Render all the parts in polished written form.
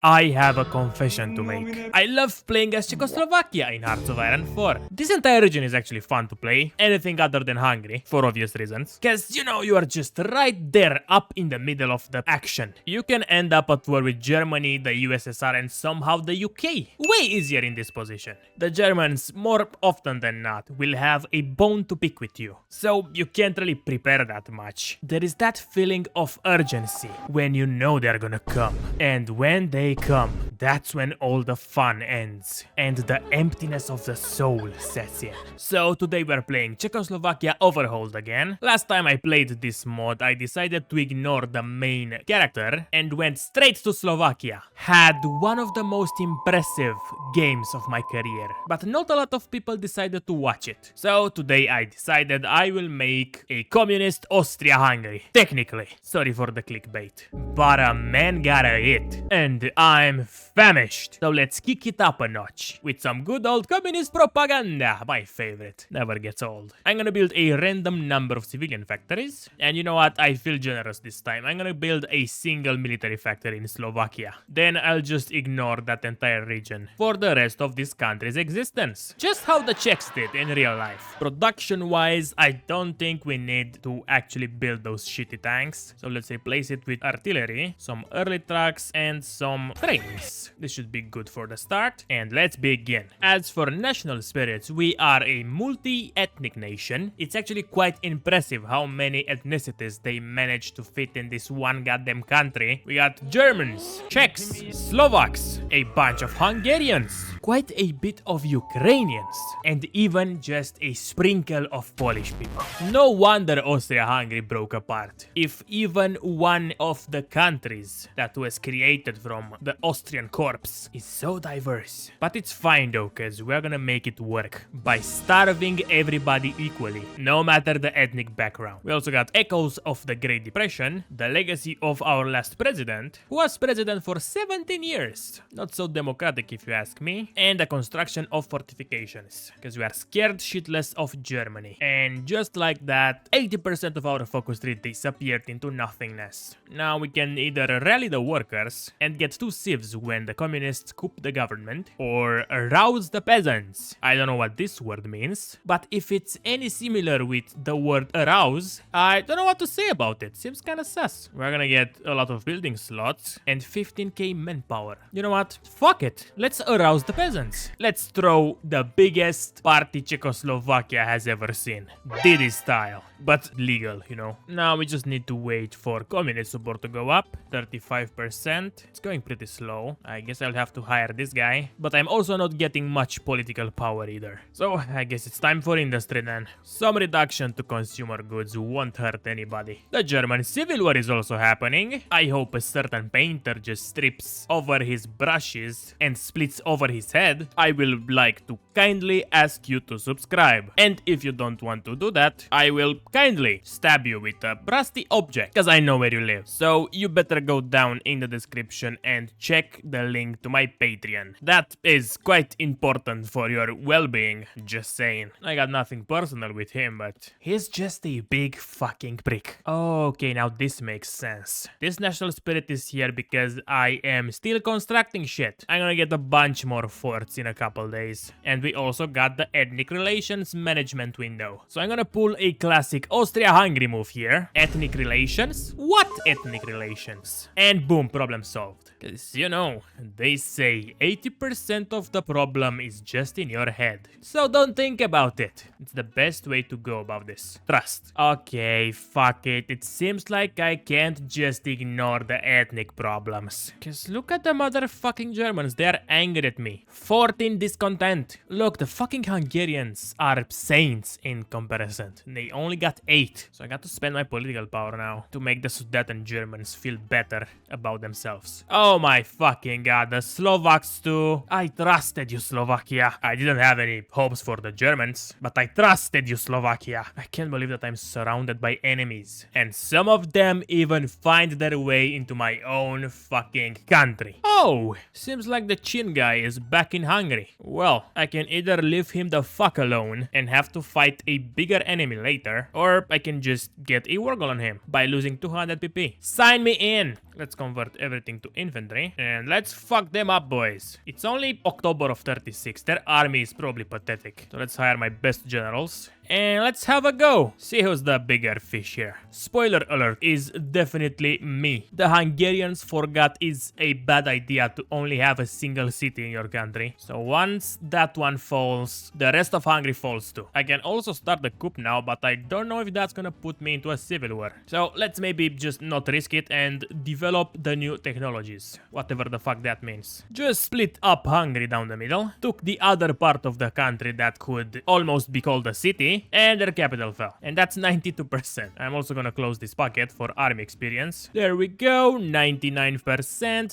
I have a confession to make. I love playing as Czechoslovakia in Hearts of Iron 4. This entire region is actually fun to play, anything other than Hungary, for obvious reasons. Cause you know, you are just right there up in the middle of the action. You can end up at war with Germany, the USSR and somehow the UK. Way easier in this position. The Germans, more often than not, will have a bone to pick with you. So you can't really prepare that much. There is that feeling of urgency when you know they're gonna come. And when they come, that's when all the fun ends and the emptiness of the soul sets in. So today we're playing Czechoslovakia Overhauled again. Last time I played this mod, I decided to ignore the main character and went straight to Slovakia. Had one of the most impressive games of my career, but not a lot of people decided to watch it. So today I decided I will make a communist Austria-Hungary. Technically, sorry for the clickbait, but a man gotta eat, and I'm famished. So let's kick it up a notch with some good old communist propaganda, my favorite. Never gets old. I'm gonna build a random number of civilian factories, and you know what? I feel generous this time. I'm gonna build a single military factory in Slovakia. Then I'll just ignore that entire region for the rest of this country's existence. Just how the Czechs did in real life. Production-wise, I don't think we need to actually build those shitty tanks. So let's replace it with artillery, some early trucks, and some trains. This should be good for the start. And let's begin. As for national spirits, we are a multi-ethnic nation. It's actually quite impressive how many ethnicities they managed to fit in this one goddamn country. We got Germans, Czechs, Slovaks, a bunch of Hungarians, quite a bit of Ukrainians, and even just a sprinkle of Polish people. No wonder Austria-Hungary broke apart. If even one of the countries that was created from the Austrian corpse is so diverse. But it's fine though, cause we're gonna make it work by starving everybody equally, no matter the ethnic background. We also got echoes of the Great Depression, the legacy of our last president, who was president for 17 years. Not so democratic if you ask me. And the construction of fortifications, because we are scared shitless of Germany. And just like that, 80% of our focus tree disappeared into nothingness. Now we can either rally the workers and get 2 civs when the communists coup the government, or arouse the peasants. I don't know what this word means, but if it's any similar with the word arouse, I don't know what to say about it. Seems kinda sus. We're gonna get a lot of building slots and 15k manpower. You know what? Fuck it. Let's arouse the peasants. Let's throw the biggest party Czechoslovakia has ever seen. Diddy style. But legal, you know. Now we just need to wait for communist support to go up. 35%. It's going pretty slow. I guess I'll have to hire this guy. But I'm also not getting much political power either. So I guess it's time for industry then. Some reduction to consumer goods won't hurt anybody. The German Civil War is also happening. I hope a certain painter just strips over his brushes and splits over his head. I will like to kindly ask you to subscribe. And if you don't want to do that, I will kindly stab you with a rusty object, because I know where you live. So you better go down in the description and check the link to my Patreon. That is quite important for your well-being, just saying. I got nothing personal with him, but he's just a big fucking prick. Okay, now this makes sense. This national spirit is here because I am still constructing shit. I'm gonna get a bunch more forts in a couple days. And we also got the ethnic relations management window. So I'm gonna pull a classic Austria-Hungary move here. Ethnic relations? What ethnic relations? And boom, problem solved. Cause you know, they say 80% of the problem is just in your head. So don't think about it. It's the best way to go about this. Trust. Okay, fuck it. It seems like I can't just ignore the ethnic problems. Cause look at the motherfucking Germans. They're angry at me. 14 discontent. Look, the fucking Hungarians are saints in comparison. They only got 8. So I got to spend my political power now to make the Sudeten Germans feel better about themselves. Oh my fucking god, the Slovaks too. I trusted you, Slovakia. I didn't have any hopes for the Germans, but I trusted you, Slovakia. I can't believe that I'm surrounded by enemies. And some of them even find their way into my own fucking country. Oh, seems like the Chin guy is back in Hungary. Well, I can either leave him the fuck alone and have to fight a bigger enemy later, or I can just get a war goal on him by losing 200 PP. Sign me in! Let's convert everything to infantry infantry. And let's fuck them up, boys. It's only October of 36. Their army is probably pathetic. So let's hire my best generals. And let's have a go. See who's the bigger fish here. Spoiler alert is definitely me. The Hungarians forgot it's a bad idea to only have a single city in your country. So once that one falls, the rest of Hungary falls too. I can also start the coup now, but I don't know if that's gonna put me into a civil war. So let's maybe just not risk it and develop the new technologies. Whatever the fuck that means. Just split up Hungary down the middle. Took the other part of the country that could almost be called a city. And their capital fell. And that's 92%. I'm also gonna close this pocket for army experience. There we go. 99%.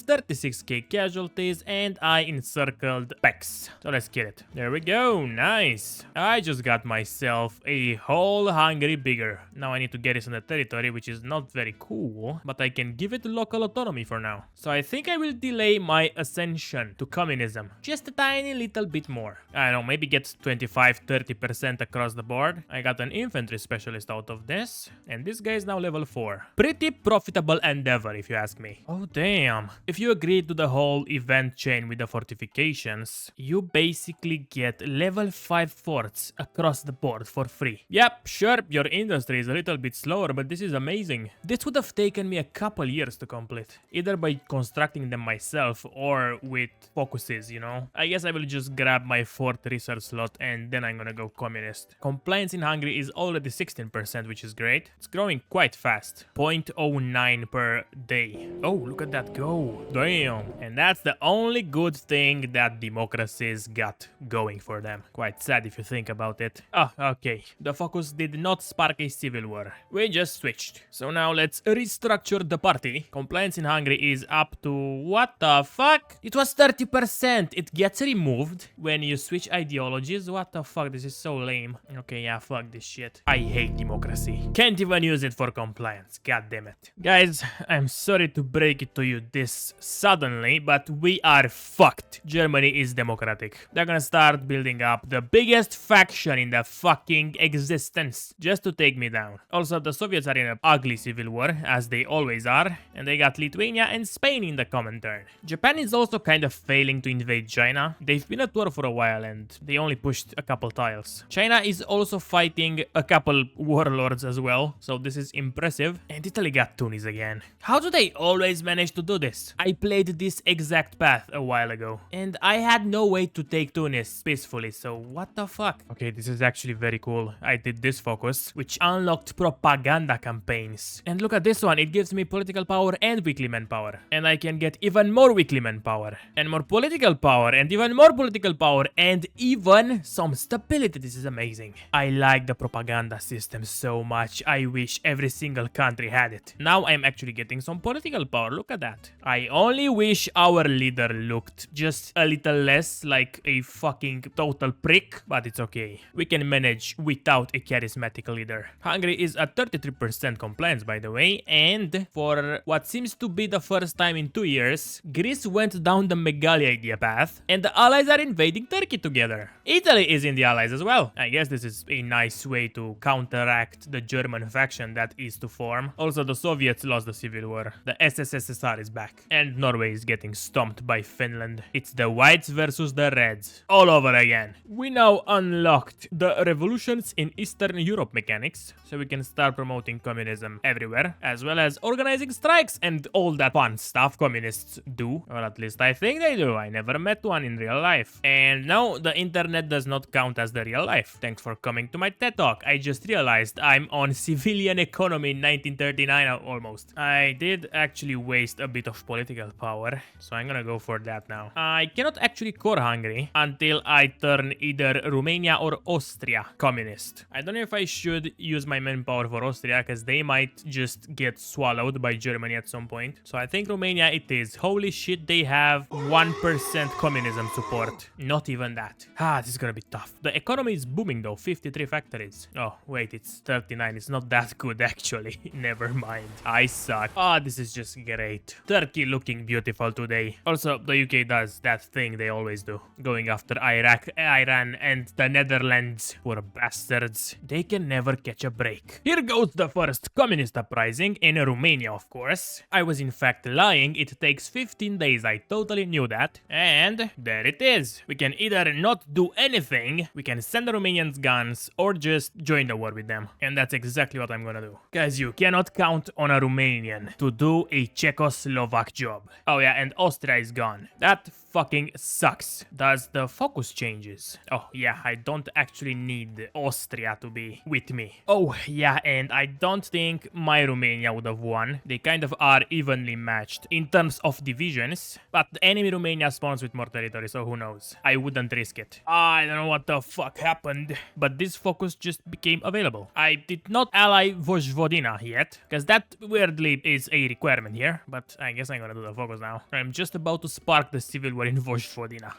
36k casualties. And I encircled Pex. So let's get it. There we go. Nice. I just got myself a whole Hungary bigger. Now I need to garrison the territory, which is not very cool. But I can give it local autonomy for now. So I think I will delay my ascension to communism. Just a tiny little bit more. I don't know. Maybe get 25-30% across the board. I got an infantry specialist out of this, and this guy is now level 4. Pretty profitable endeavor, if you ask me. Oh, damn. If you agree to the whole event chain with the fortifications, you basically get level 5 forts across the board for free. Yep, sure, your industry is a little bit slower, but this is amazing. This would have taken me a couple years to complete, either by constructing them myself or with focuses, you know? I guess I will just grab my 4th research slot and then I'm gonna go communist. Compliance in Hungary is already 16%, which is great. It's growing quite fast. 0.09 per day. Oh, look at that go. Damn. And that's the only good thing that democracies got going for them. Quite sad if you think about it. Ah, okay. The focus did not spark a civil war. We just switched. So now let's restructure the party. Compliance in Hungary is up to... what the fuck? It was 30%. It gets removed when you switch ideologies. What the fuck? This is so lame. Okay, yeah, fuck this shit. I hate democracy. Can't even use it for compliance. God damn it. Guys, I'm sorry to break it to you this suddenly, but we are fucked. Germany is democratic. They're gonna start building up the biggest faction in the fucking existence just to take me down. Also, the Soviets are in an ugly civil war, as they always are, and they got Lithuania and Spain in the common turn. Japan is also kind of failing to invade China. They've been at war for a while and they only pushed a couple tiles. China is also fighting a couple warlords as well, so this is impressive. And Italy got Tunis again. How do they always manage to do this? I played this exact path a while ago, and I had no way to take Tunis peacefully, so what the fuck? Okay, this is actually very cool. I did this focus, which unlocked propaganda campaigns. And look at this one, it gives me political power and weekly manpower. And I can get even more weekly manpower, and more political power, and even more political power, and even some stability. This is amazing. I like the propaganda system so much. I wish every single country had it. Now I'm actually getting some political power. Look at that. I only wish our leader looked just a little less like a fucking total prick, but it's okay. We can manage without a charismatic leader. Hungary is at 33% compliance, by the way, and for what seems to be the first time in 2 years, Greece went down the Megali idea path, and the allies are invading Turkey together. Italy is in the allies as well. I guess this is a nice way to counteract the German faction that is to form. Also, the Soviets lost the civil war. The SSSR is back. And Norway is getting stomped by Finland. It's the whites versus the reds. All over again. We now unlocked the revolutions in Eastern Europe mechanics, so we can start promoting communism everywhere, as well as organizing strikes and all that fun stuff communists do. Or at least I think they do. I never met one in real life. And no, the internet does not count as the real life. Thanks for coming to my TED Talk. I just realized I'm on civilian economy in 1939 almost. I did actually waste a bit of political power, so I'm gonna go for that now. I cannot actually core Hungary until I turn either Romania or Austria communist. I don't know if I should use my manpower for Austria, because they might just get swallowed by Germany at some point. So I think Romania it is. Holy shit, they have 1% communism support. Not even that. This is gonna be tough. The economy is booming though, 53 factories. Oh, wait, it's 39. It's not that good, actually. Never mind. I suck. Oh, this is just great. Turkey looking beautiful today. Also, the UK does that thing they always do. Going after Iraq, Iran, and the Netherlands. Poor bastards. They can never catch a break. Here goes the first communist uprising in Romania, of course. I was in fact lying. It takes 15 days. I totally knew that. And there it is. We can either not do anything, we can send the Romanians guns, or just join the war with them. And that's exactly what I'm gonna do. Guys, you cannot count on a Romanian to do a Czechoslovak job. Oh yeah, and Austria is gone. That fucking sucks. Does the focus changes? Oh yeah, I don't actually need Austria to be with me. Oh yeah, and I don't think my Romania would have won. They kind of are evenly matched in terms of divisions, but the enemy Romania spawns with more territory, so who knows? I wouldn't risk it. I don't know what the fuck happened, but this focus just became available. I did not ally Vojvodina yet, because that weirdly is a requirement here, but I guess I'm gonna do the focus now. I'm just about to spark the civil war in Vojvodina.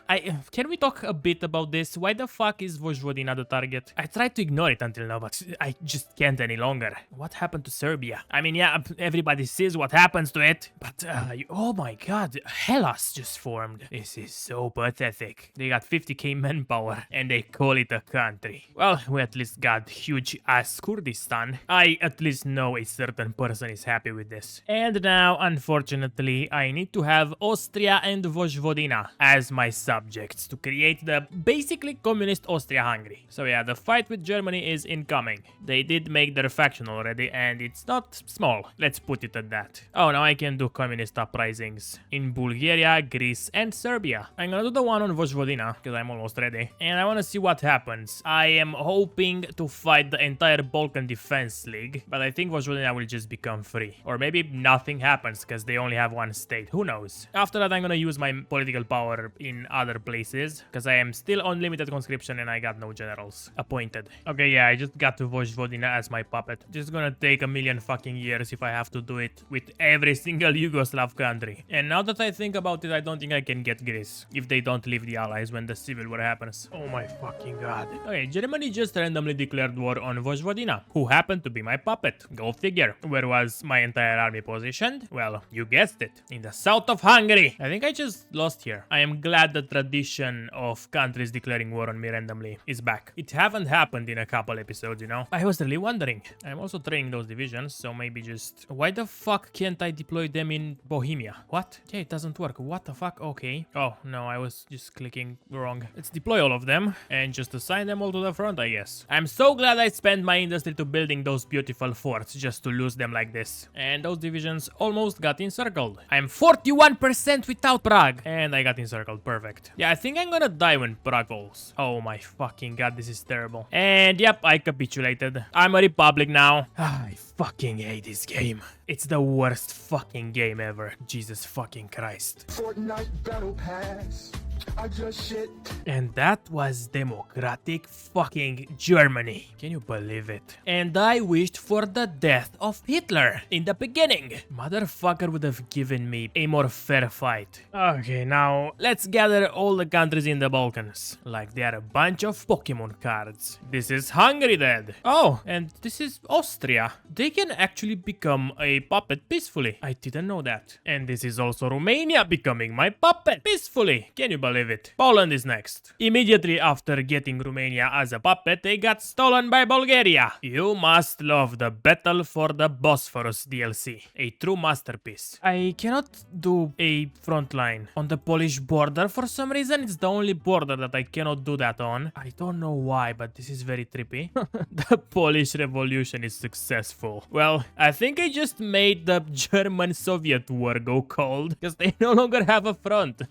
Can we talk a bit about this? Why the fuck is Vojvodina the target? I tried to ignore it until now, but I just can't any longer. What happened to Serbia? I mean, yeah, everybody sees what happens to it, but oh my god, Hellas just formed. This is so pathetic. They got 50k manpower and they call it a country. Well, we at least got huge ass Kurdistan. I at least know a certain person is happy with this. And now, unfortunately, I need to have Austria and Vojvodina as my subjects to create the basically communist Austria-Hungary. So yeah, the fight with Germany is incoming. They did make their faction already and it's not small. Let's put it at that. Oh, now I can do communist uprisings in Bulgaria, Greece, and Serbia. I'm gonna do the one on Vojvodina because I'm almost ready. And I want to see what happens. I am hoping to fight the entire Balkan Defense League, but I think Vojvodina will just become free. Or maybe nothing happens because they only have one state. Who knows? After that, I'm gonna use my political power in other places because I am still on limited conscription and I got no generals appointed. Okay, yeah, I just got to Vojvodina as my puppet. Just gonna take a million fucking years if I have to do it with every single Yugoslav country. And now that I think about it, I don't think I can get Greece if they don't leave the allies when the civil war happens. Oh my fucking god. Okay, Germany just randomly declared war on Vojvodina, who happened to be my puppet. Go figure. Where was my entire army positioned? Well, you guessed it. In the south of Hungary. I think I just lost here. I am glad the tradition of countries declaring war on me randomly is back. It haven't happened in a couple episodes, you know. I was really wondering. I'm also training those divisions, so maybe just... Why the fuck can't I deploy them in Bohemia? What? Yeah, it doesn't work. What the fuck? Okay. Oh, no, I was just clicking wrong. Let's deploy all of them and just assign them all to the front, I guess. I'm so glad I spent my industry to building those beautiful forts just to lose them like this. And those divisions almost got encircled. I'm 41% without Prague. And I got encircled. Perfect. Yeah, I think I'm gonna die when Prague falls. Oh my fucking god, this is terrible. And yep, I capitulated. I'm a republic now. I fucking hate this game. It's the worst fucking game ever. Jesus fucking Christ. Fortnite battle pass. I just shit. And that was democratic fucking Germany. Can you believe it? And I wished for the death of Hitler in the beginning. Motherfucker would have given me a more fair fight. Okay, now let's gather all the countries in the Balkans. Like they are a bunch of Pokemon cards. This is Hungary dead. Oh, and this is Austria. They can actually become a puppet peacefully. I didn't know that. And this is also Romania becoming my puppet peacefully. Can you believe it? Poland is next. Immediately after getting Romania as a puppet, they got stolen by Bulgaria. You must love the Battle for the Bosphorus DLC. A true masterpiece. I cannot do a front line on the Polish border for some reason. It's the only border that I cannot do that on. I don't know why, but this is very trippy. The Polish Revolution is successful. Well, I think I just made the German-Soviet war go cold because they no longer have a front.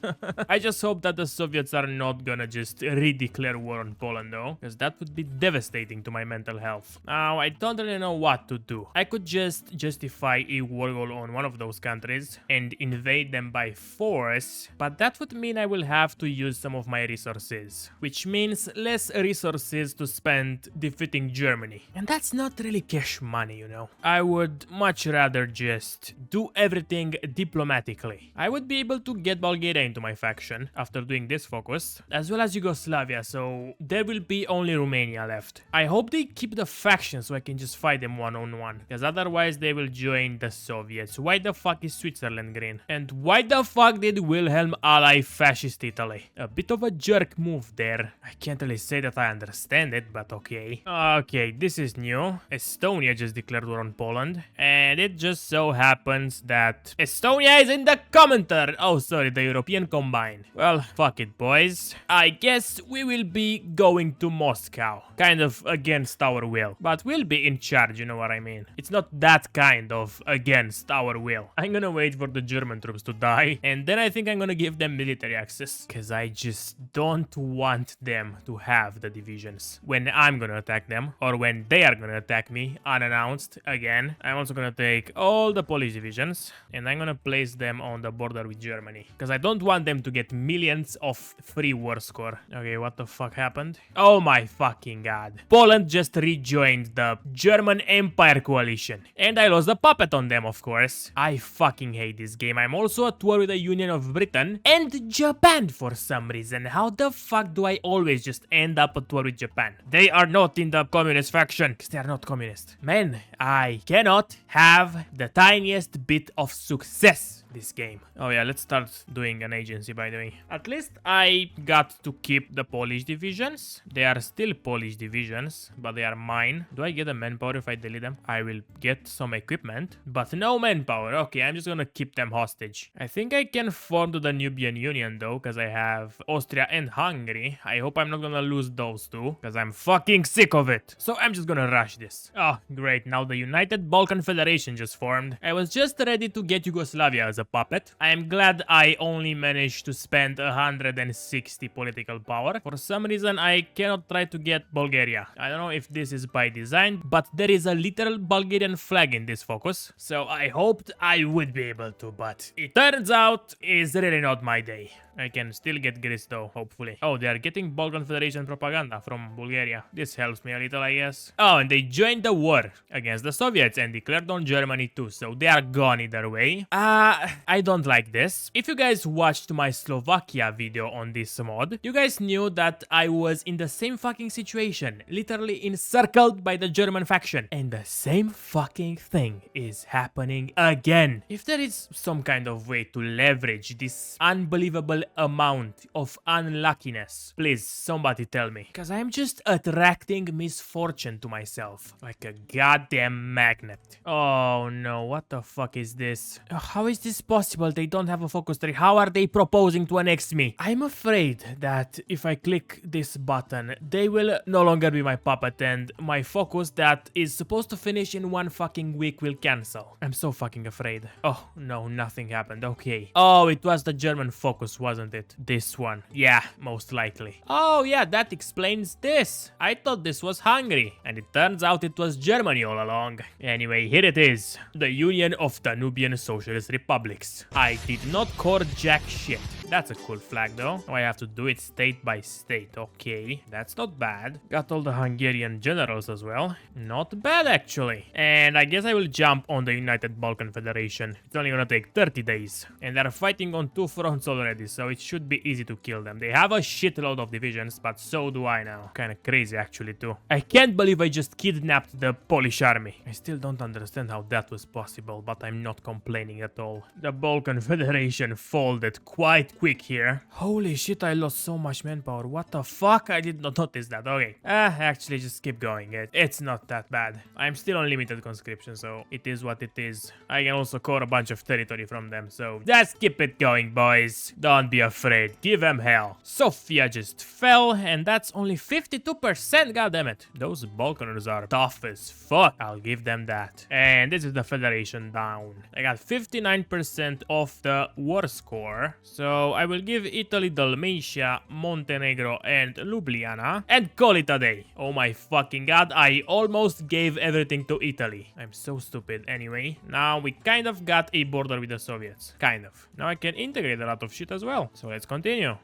I just hope that the Soviets are not gonna just redeclare war on Poland though, because that would be devastating to my mental health. Now, I don't really know what to do. I could just justify a war goal on one of those countries and invade them by force, but that would mean I will have to use some of my resources, which means less resources to spend defeating Germany. And that's not really cash money, you know. I would much rather just do everything diplomatically. I would be able to get Bulgaria into my faction after after doing this focus, as well as Yugoslavia, so there will be only Romania left. I hope they keep the faction so I can just fight them one-on-one, because otherwise they will join the Soviets. Why the fuck is Switzerland green? And why the fuck did Wilhelm ally fascist Italy? A bit of a jerk move there. I can't really say that I understand it, but okay. Okay, this is new. Estonia just declared war on Poland, and it just so happens that Estonia is in the commenter. Oh, sorry, the European Combine. Well, fuck it, boys. I guess we will be going to Moscow. Kind of against our will. But we'll be in charge, you know what I mean. It's not that kind of against our will. I'm gonna wait for the German troops to die, and then I think I'm gonna give them military access. Because I just don't want them to have the divisions when I'm gonna attack them, or when they are gonna attack me unannounced again. I'm also gonna take all the Polish divisions, and I'm gonna place them on the border with Germany. Because I don't want them to get millions of free war score. Okay, what the fuck happened? Oh my fucking god. Poland just rejoined the German Empire coalition. And I lost a puppet on them, of course. I fucking hate this game. I'm also at war with the Union of Britain and Japan for some reason. How the fuck do I always just end up at war with Japan? They are not in the communist faction. Because they are not communist. Man, I cannot have the tiniest bit of success this game. Oh yeah, let's start doing an agency, by the way. At least I got to keep the Polish divisions. They are still Polish divisions, but they are mine. Do I get a manpower if I delete them? I will get some equipment, but no manpower. Okay, I'm just gonna keep them hostage. I think I can form the Danubian Union though, because I have Austria and Hungary. I hope I'm not gonna lose those two, because I'm fucking sick of it. So I'm just gonna rush this. Oh, great. Now the United Balkan Federation just formed. I was just ready to get Yugoslavia as a puppet. I am glad I only managed to spend 160 political power. For some reason, I cannot try to get Bulgaria. I don't know if this is by design, but there is a literal Bulgarian flag in this focus. So I hoped I would be able to, but it turns out it's really not my day. I can still get Greece though, hopefully. Oh, they are getting Balkan Federation propaganda from Bulgaria. This helps me a little, I guess. Oh, and they joined the war against the Soviets and declared on Germany too, so they are gone either way. I don't like this. If you guys watched my Slovakia video on this mod, you guys knew that I was in the same fucking situation, literally encircled by the German faction. And the same fucking thing is happening again. If there is some kind of way to leverage this unbelievable amount of unluckiness, please somebody tell me, because I'm just attracting misfortune to myself like a goddamn magnet. Oh no, what the fuck is this? How is this possible? They don't have a focus tree. How are they proposing to annex me? I'm afraid that if I click this button, they will no longer be my puppet, and my focus that is supposed to finish in 1 fucking week will cancel. I'm so fucking afraid. Oh no, nothing happened. Okay. Oh, it was the German focus, wasn't it? This one. Yeah, most likely. Oh yeah, that explains this. I thought this was Hungary, and it turns out it was Germany all along. Anyway, here it is. The Union of Danubian Socialist Republics. I did not core jack shit. That's a cool flag though. Oh, I have to do it state by state. Okay, that's not bad. Got all the Hungarian generals as well. Not bad actually. And I guess I will jump on the United Balkan Federation. It's only gonna take 30 days. And they're fighting on 2 fronts already, so it should be easy to kill them. They have a shitload of divisions, but so do I now. Kinda crazy actually too. I can't believe I just kidnapped the Polish army. I still don't understand how that was possible, but I'm not complaining at all. The Balkan Federation folded quite quick here. Holy shit, I lost so much manpower. What the fuck? I did not notice that. Okay. Actually, just keep going. It's not that bad. I'm still on limited conscription, so it is what it is. I can also core a bunch of territory from them, so just keep it going, boys. Don't be afraid. Give them hell. Sofia just fell, and that's only 52%. God damn it. Those Balkans are tough as fuck. I'll give them that. And this is the Federation down. I got 59% of the war score, so I will give Italy, Dalmatia, Montenegro, and Ljubljana, and call it a day. Oh my fucking god, I almost gave everything to Italy. I'm so stupid. Anyway, now we kind of got a border with the Soviets. Kind of. Now I can integrate a lot of shit as well. So let's continue.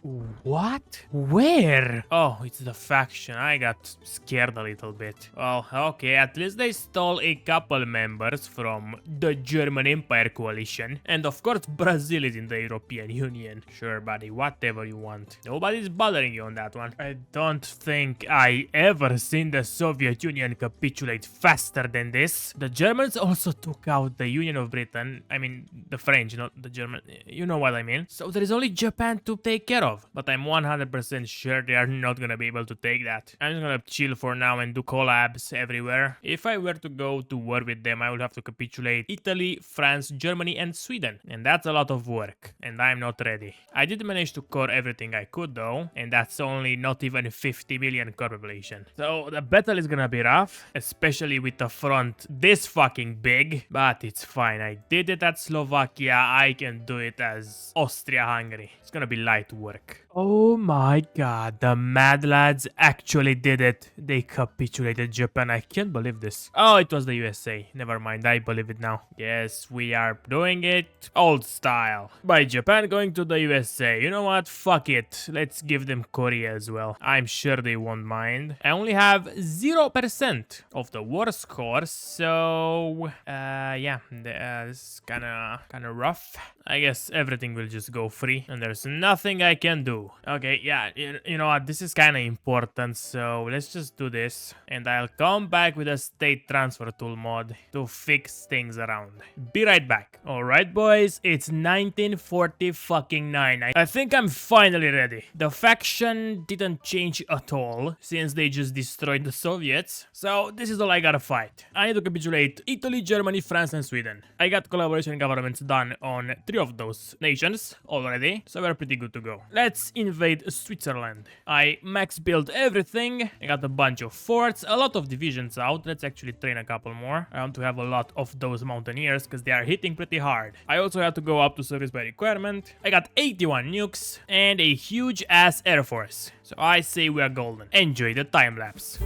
What? Where? Oh, it's the faction. I got scared a little bit. Well, okay, at least they stole a couple members from the German Empire coalition. And of course, Brazil is in the European Union. Sure, buddy, whatever you want. Nobody's bothering you on that one. I don't think I ever seen the Soviet Union capitulate faster than this. The Germans also took out the Union of Britain. I mean, the French, not the German. You know what I mean. So there is only Japan to take care of. But I'm 100% sure they are not gonna be able to take that. I'm just gonna chill for now and do collabs everywhere. If I were to go to war with them, I would have to capitulate Italy, France, Germany, and Sweden. And that's a lot of work. And I'm not ready. I did manage to core everything I could though. And that's only not even 50 million core population. So the battle is gonna be rough. Especially with the front this fucking big. But it's fine. I did it at Slovakia. I can do it as Austria-Hungary. It's gonna be light work. Oh my god, the Mad Lads actually did it. They capitulated Japan. I can't believe this. Oh, it was the USA. Never mind, I believe it now. Yes, we are doing it old style. By Japan going to the USA. You know what? Fuck it. Let's give them Korea as well. I'm sure they won't mind. I only have 0% of the war score, so yeah, this is kinda rough. I guess everything will just go free and there's nothing I can do. Okay, yeah, you know what, this is kinda important, so let's just do this. And I'll come back with a state transfer tool mod to fix things around. Be right back. Alright boys, it's 1949. I think I'm finally ready. The faction didn't change at all since they just destroyed the Soviets. So this is all I gotta fight. I need to capitulate Italy, Germany, France, and Sweden. I got collaboration governments done on 3 of those nations already, so we're pretty good to go. Let's invade Switzerland. I max built everything. I got a bunch of forts, a lot of divisions out. Let's actually train a couple more. I want to have a lot of those mountaineers because they are hitting pretty hard. I also have to go up to service by requirement. I got 81 nukes and a huge ass air force. So I say we are golden. Enjoy the time lapse.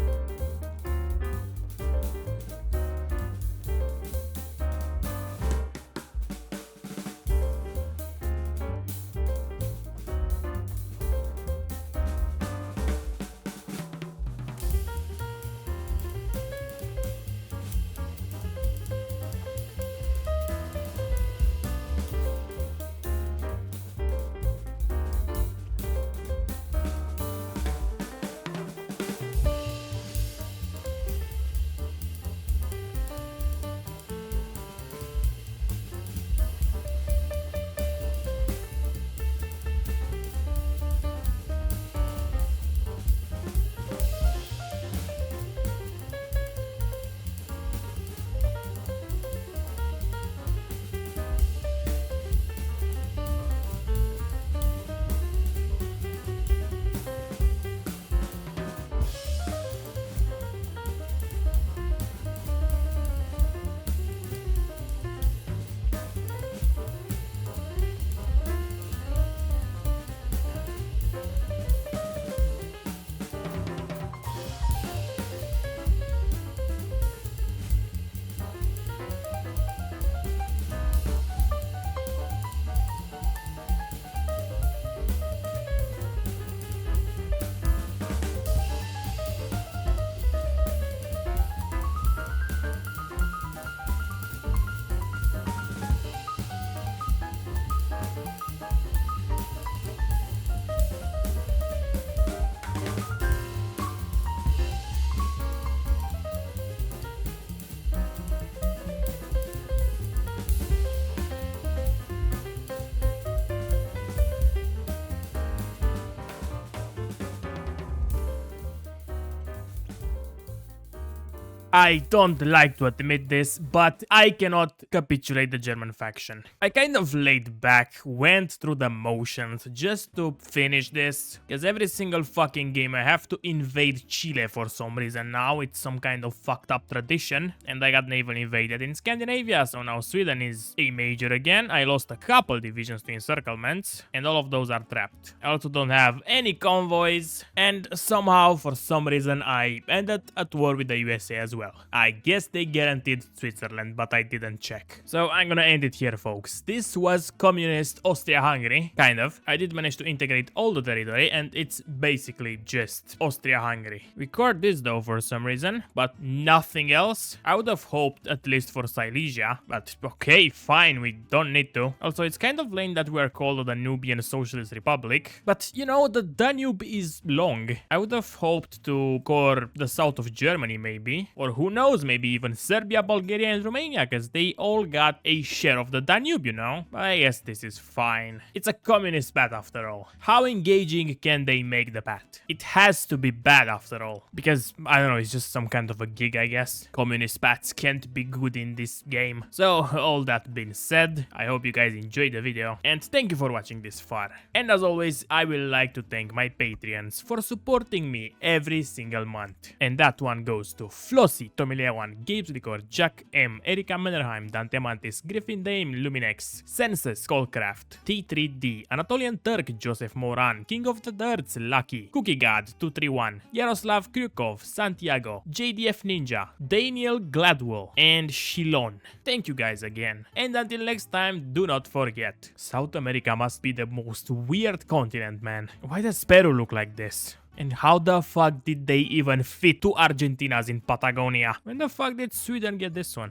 I don't like to admit this, but I cannot capitulate the German faction. I kind of laid back, went through the motions just to finish this, because every single fucking game I have to invade Chile for some reason now. It's some kind of fucked up tradition, and I got naval invaded in Scandinavia, so now Sweden is a major again. I lost a couple divisions to encirclements, and all of those are trapped. I also don't have any convoys, and somehow, for some reason, I ended at war with the USA as well. I guess they guaranteed Switzerland, but I didn't check. So I'm gonna end it here, folks. This was communist Austria-Hungary, kind of. I did manage to integrate all the territory, and it's basically just Austria-Hungary. We cored this though for some reason, but nothing else. I would have hoped at least for Silesia, but okay, fine, we don't need to. Also, it's kind of lame that we're called the Danubian Socialist Republic, but you know, the Danube is long. I would have hoped to core the south of Germany maybe, or who knows, maybe even Serbia, Bulgaria and Romania, because they all got a share of the Danube, you know? But I guess this is fine. It's a communist path after all. How engaging can they make the path? It has to be bad after all, because I don't know, it's just some kind of a gig, I guess. Communist paths can't be good in this game. So all that being said, I hope you guys enjoyed the video, and thank you for watching this far. And as always, I will like to thank my Patreons for supporting me every single month. And that one goes to Flossie, Tomilewan, Gabe's Licor, Jack M, Erika Mannerheim, Dante Mantis, Griffin Dame, Luminex, Senses, Skullcraft, T3D, Anatolian Turk, Joseph Moran, King of the Dirts, Lucky, Cookie God 231, Yaroslav Krykov, Santiago, JDF Ninja, Daniel Gladwell, and Shilon. Thank you guys again. And until next time, do not forget, South America must be the most weird continent, man. Why does Peru look like this? And how the fuck did they even fit two Argentinas in Patagonia? When the fuck did Sweden get this one?